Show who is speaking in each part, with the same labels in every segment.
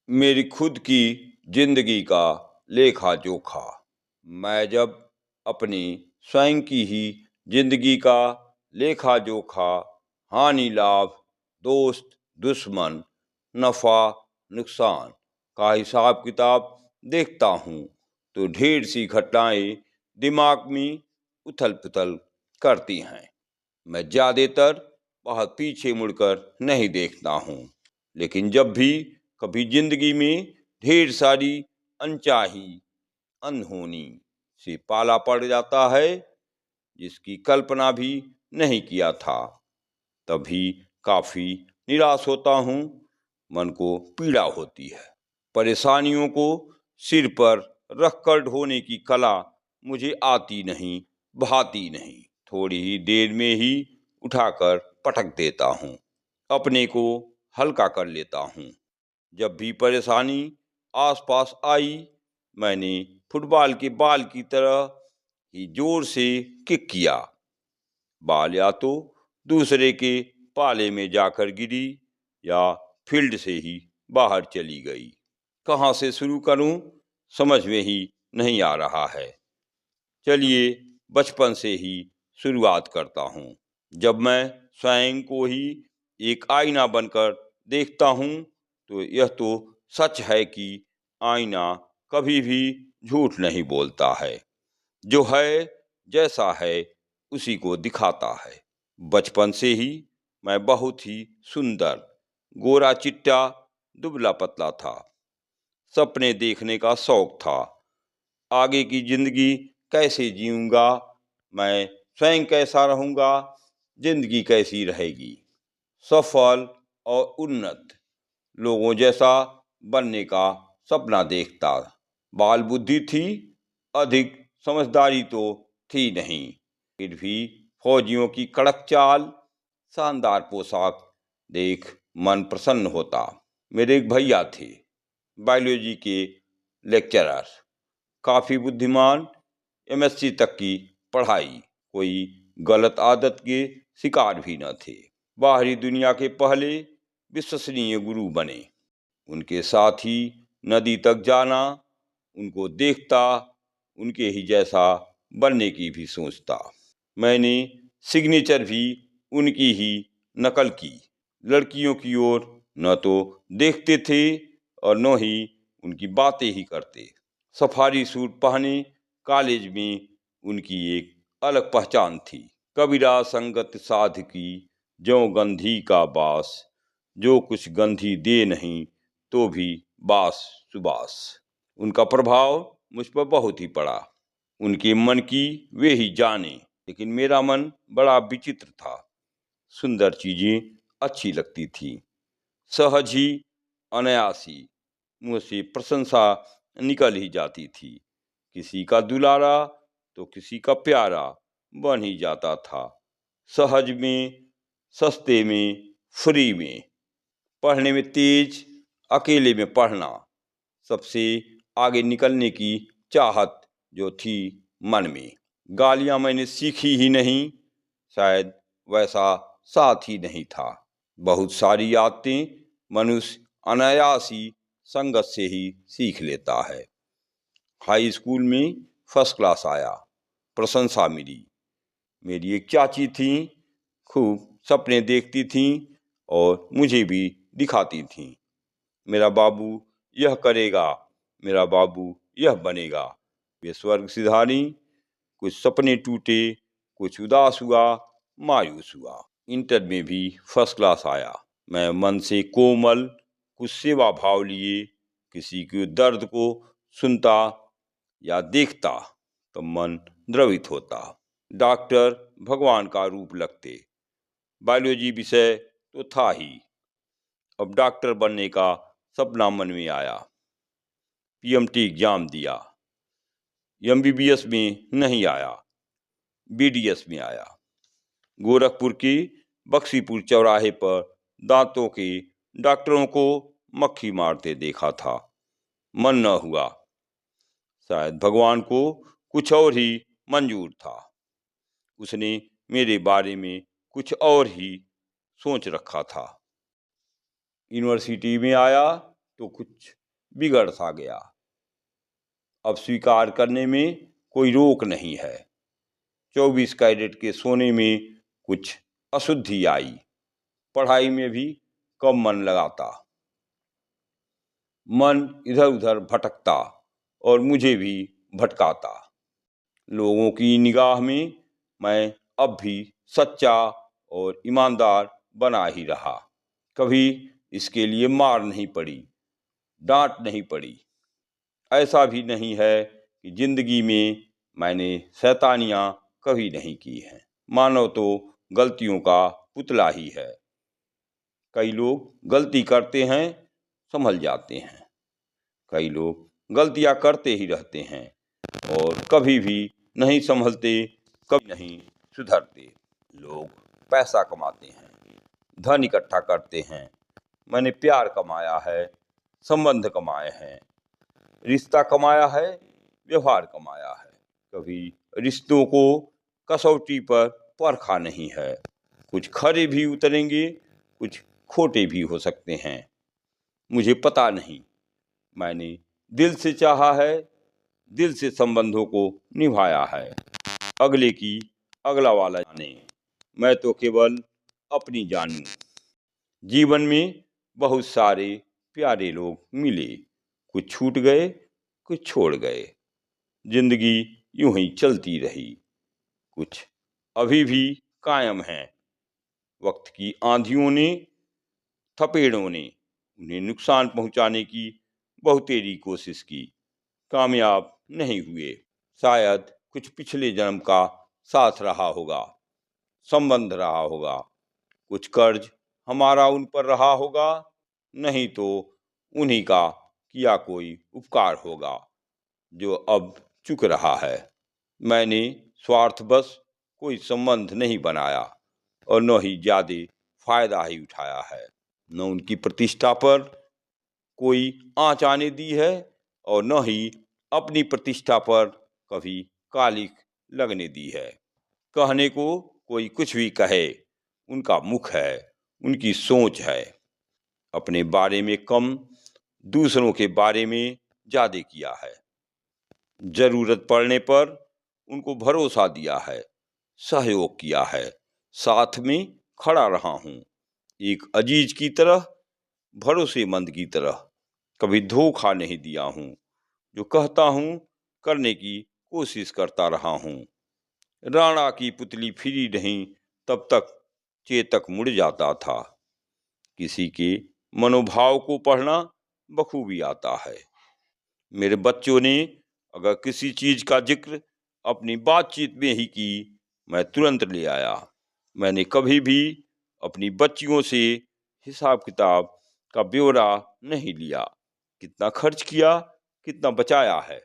Speaker 1: मेरी खुद की जिंदगी का लेखा जोखा। मैं जब अपनी स्वयं की ही जिंदगी का लेखा जोखा, हानि लाभ, दोस्त दुश्मन, नफा नुकसान का हिसाब किताब देखता हूँ तो ढेर सी घटनाएं दिमाग में उथल पुथल करती हैं। मैं ज्यादातर बहुत पीछे मुड़कर नहीं देखता हूँ, लेकिन जब भी कभी जिंदगी में ढेर सारी अनचाही अनहोनी से पाला पड़ जाता है जिसकी कल्पना भी नहीं किया था, तभी काफी निराश होता हूँ। मन को पीड़ा होती है। परेशानियों को सिर पर रखकर ढोने की कला मुझे आती नहीं, भाती नहीं। थोड़ी ही देर में ही उठाकर पटक देता हूँ, अपने को हल्का कर लेता हूँ। जब भी परेशानी आसपास आई, मैंने फुटबॉल के बाल की तरह ही जोर से किक किया। बाल या तो दूसरे के पाले में जाकर गिरी या फील्ड से ही बाहर चली गई। कहाँ से शुरू करूं समझ में ही नहीं आ रहा है। चलिए बचपन से ही शुरुआत करता हूँ। जब मैं स्वयं को ही एक आईना बनकर देखता हूँ तो यह तो सच है कि आईना कभी भी झूठ नहीं बोलता है। जो है जैसा है उसी को दिखाता है। बचपन से ही मैं बहुत ही सुंदर, गोरा चिट्टा, दुबला पतला था। सपने देखने का शौक था। आगे की जिंदगी कैसे जीऊंगा, मैं स्वयं कैसा रहूंगा, जिंदगी कैसी रहेगी। सफल और उन्नत लोगों जैसा बनने का सपना देखता। बाल बुद्धि थी, अधिक समझदारी तो थी नहीं। फिर भी फौजियों की कड़क चाल, शानदार पोशाक देख मन प्रसन्न होता। मेरे एक भैया थे, बायोलॉजी के लेक्चरर, काफी बुद्धिमान, एमएससी तक की पढ़ाई, कोई गलत आदत के शिकार भी न थे। बाहरी दुनिया के पहले विश्वसनीय गुरु बने। उनके साथ ही नदी तक जाना, उनको देखता, उनके ही जैसा बनने की भी सोचता। मैंने सिग्नेचर भी उनकी ही नकल की। लड़कियों की ओर न तो देखते थे और न ही उनकी बातें ही करते। सफारी सूट पहने कॉलेज में उनकी एक अलग पहचान थी। कबीरा संगत साध की, ज्यों गंधी का बास, जो कुछ गंधी दे नहीं तो भी बास सुबास। उनका प्रभाव मुझ पर बहुत ही पड़ा। उनके मन की वे ही जाने, लेकिन मेरा मन बड़ा विचित्र था। सुंदर चीजें अच्छी लगती थी, सहज ही अनायासी मुंह से प्रशंसा निकल ही जाती थी। किसी का दुलारा तो किसी का प्यारा बन ही जाता था। सहज में, सस्ते में, फ्री में, पढ़ने में तेज, अकेले में पढ़ना, सबसे आगे निकलने की चाहत जो थी मन में। गालियां मैंने सीखी ही नहीं, शायद वैसा साथ ही नहीं था। बहुत सारी आदतें मनुष्य अनायास ही संगत से ही सीख लेता है। हाई स्कूल में फर्स्ट क्लास आया, प्रशंसा मिली। मेरी एक चाची थी, खूब सपने देखती थीं और मुझे भी दिखाती थीं। मेरा बाबू यह करेगा, मेरा बाबू यह बनेगा। वे स्वर्ग सिधारी। कुछ सपने टूटे, कुछ उदास हुआ, मायूस हुआ। इंटर में भी फर्स्ट क्लास आया। मैं मन से कोमल, कुछ सेवा भाव लिए किसी के दर्द को सुनता या देखता तो मन द्रवित होता। डॉक्टर भगवान का रूप लगते। बायोलॉजी विषय तो था ही। अब डॉक्टर बनने का सपना मन में आया। पीएमटी एग्जाम दिया, एमबीबीएस में नहीं आया, बीडीएस में आया। गोरखपुर की बख्शीपुर चौराहे पर दांतों के डॉक्टरों को मक्खी मारते देखा था। मन न हुआ। शायद भगवान को कुछ और ही मंजूर था। उसने मेरे बारे में कुछ और ही सोच रखा था। यूनिवर्सिटी में आया, तो कुछ बिगड़ सा गया। अब स्वीकार करने में कोई रोक नहीं है। 24 कैरेट के सोने में कुछ अशुद्धि आई। पढ़ाई में भी कम मन लगाता, मन इधर उधर भटकता और मुझे भी भटकाता। लोगों की निगाह में मैं अब भी सच्चा और ईमानदार बना ही रहा। कभी इसके लिए मार नहीं पड़ी, डांट नहीं पड़ी। ऐसा भी नहीं है कि जिंदगी में मैंने शैतानियां कभी नहीं की हैं। मानव तो गलतियों का पुतला ही है। कई लोग गलती करते हैं, संभल जाते हैं। कई लोग गलतियां करते ही रहते हैं और कभी भी नहीं संभलते, कभी नहीं सुधरते। लोग पैसा कमाते हैं, धन इकट्ठा करते हैं। मैंने प्यार कमाया है, संबंध कमाए हैं, रिश्ता कमाया है, व्यवहार कमाया है। कभी रिश्तों को कसौटी पर परखा नहीं है। कुछ खरे भी उतरेंगे, कुछ खोटे भी हो सकते हैं। मुझे पता नहीं। मैंने दिल से चाहा है, दिल से संबंधों को निभाया है। अगले की अगला वाला जाने, मैं तो केवल अपनी जानूं। जीवन में बहुत सारे प्यारे लोग मिले, कुछ छूट गए, कुछ छोड़ गए। जिंदगी यूं ही चलती रही। कुछ अभी भी कायम हैं। वक्त की आंधियों ने, थपेड़ों ने उन्हें नुकसान पहुंचाने की बहुतेरी कोशिश की, कामयाब नहीं हुए। शायद कुछ पिछले जन्म का साथ रहा होगा, संबंध रहा होगा। कुछ कर्ज हमारा उन पर रहा होगा, नहीं तो उन्हीं का किया कोई उपकार होगा जो अब चुक रहा है। मैंने स्वार्थवश कोई संबंध नहीं बनाया और न ही ज्यादा फायदा ही उठाया है। न उनकी प्रतिष्ठा पर कोई आँच आने दी है और न ही अपनी प्रतिष्ठा पर कभी कालिख लगने दी है। कहने को कोई कुछ भी कहे, उनका मुख है, उनकी सोच है। अपने बारे में कम, दूसरों के बारे में ज्यादा किया है। जरूरत पड़ने पर उनको भरोसा दिया है, सहयोग किया है, साथ में खड़ा रहा हूँ। एक अजीज की तरह, भरोसेमंद की तरह कभी धोखा नहीं दिया हूँ। जो कहता हूँ करने की कोशिश करता रहा हूँ। राणा की पुतली फिरी नहीं तब तक चेतक मुड़ जाता था। किसी के मनोभाव को पढ़ना बखूबी आता है। मेरे बच्चों ने अगर किसी चीज का जिक्र अपनी बातचीत में ही की, मैं तुरंत ले आया। मैंने कभी भी अपनी बच्चियों से हिसाब किताब का ब्यौरा नहीं लिया। कितना खर्च किया, कितना बचाया है।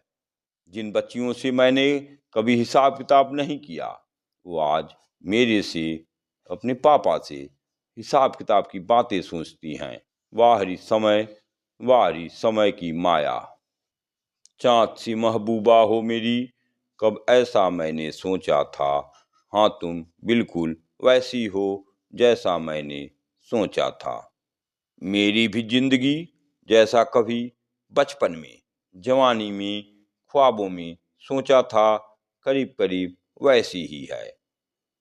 Speaker 1: जिन बच्चियों से मैंने कभी हिसाब किताब नहीं किया, वो आज मेरे से, अपने पापा से हिसाब किताब की बातें सोचती हैं। वाह री समय की माया। चाँद सी महबूबा हो मेरी, कब ऐसा मैंने सोचा था। हाँ तुम बिल्कुल वैसी हो जैसा मैंने सोचा था। मेरी भी जिंदगी जैसा कभी बचपन में, जवानी में, ख्वाबों में सोचा था, करीब करीब वैसी ही है।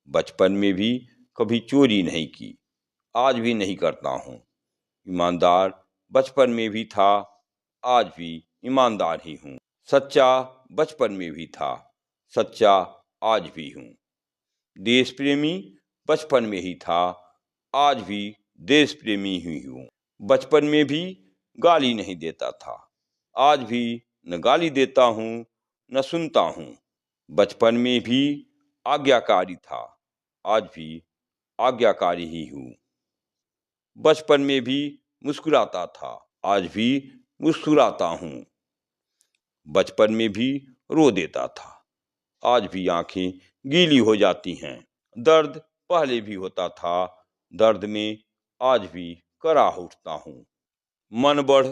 Speaker 1: बचपन में भी कभी चोरी नहीं की, आज भी नहीं करता हूँ। ईमानदार बचपन में भी था, आज भी ईमानदार ही हूँ। सच्चा बचपन में भी था, सच्चा आज भी हूँ। देश प्रेमी बचपन में ही था, आज भी देश प्रेमी ही हूँ। बचपन में भी गाली नहीं देता था, आज भी न गाली देता हूँ न सुनता हूँ। बचपन में भी आज्ञाकारी था, आज भी आज्ञाकारी ही हूँ। बचपन में भी मुस्कुराता था, आज भी मुस्कुराता हूँ। बचपन में भी रो देता था, आज भी आंखें गीली हो जाती हैं। दर्द पहले भी होता था, दर्द में आज भी कराह उठता हूँ। मन बढ़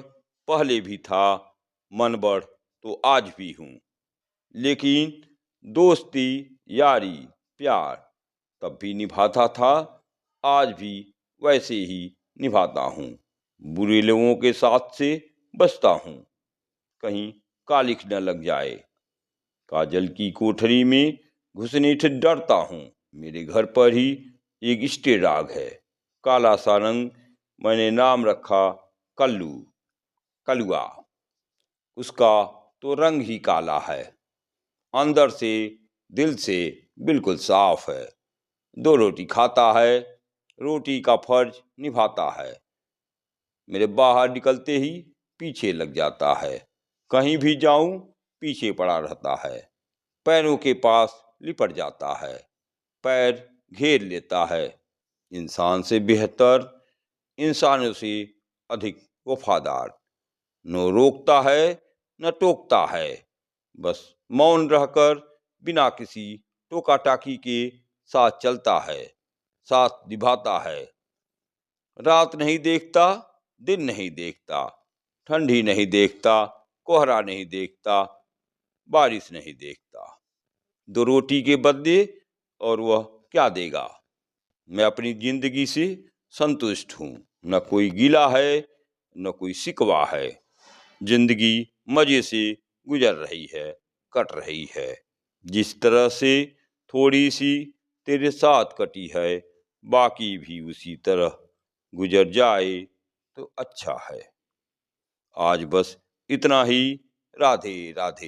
Speaker 1: पहले भी था, मन बढ़ तो आज भी हूँ। लेकिन दोस्ती, यारी, प्यार तब भी निभाता था, आज भी वैसे ही निभाता हूँ। बुरे लोगों के साथ से बसता हूँ, कहीं कालिख न लग जाए। काजल की कोठरी में घुसने से डरता हूँ। मेरे घर पर ही एक स्टे डॉग है, काला सा रंग। मैंने नाम रखा कल्लू, कलुआ। उसका तो रंग ही काला है, अंदर से, दिल से बिल्कुल साफ है। 2 रोटी खाता है, रोटी का फर्ज निभाता है। मेरे बाहर निकलते ही पीछे लग जाता है, कहीं भी जाऊं पीछे पड़ा रहता है। पैरों के पास लिपट जाता है, पैर घेर लेता है। इंसान से बेहतर, इंसानों से अधिक वफादार। न रोकता है न टोकता है, बस मौन रहकर बिना किसी टोका टाकी के साथ चलता है, साथ निभाता है। रात नहीं देखता, दिन नहीं देखता, ठंडी नहीं देखता, कोहरा नहीं देखता, बारिश नहीं देखता। 2 रोटी के बदले और वह क्या देगा। मैं अपनी जिंदगी से संतुष्ट हूँ, न कोई गिला है न कोई शिकवा है। जिंदगी मजे से गुजर रही है, कट रही है। जिस तरह से थोड़ी सी तेरे साथ कटी है, बाकी भी उसी तरह गुजर जाए तो अच्छा है। आज बस इतना ही। राधे राधे।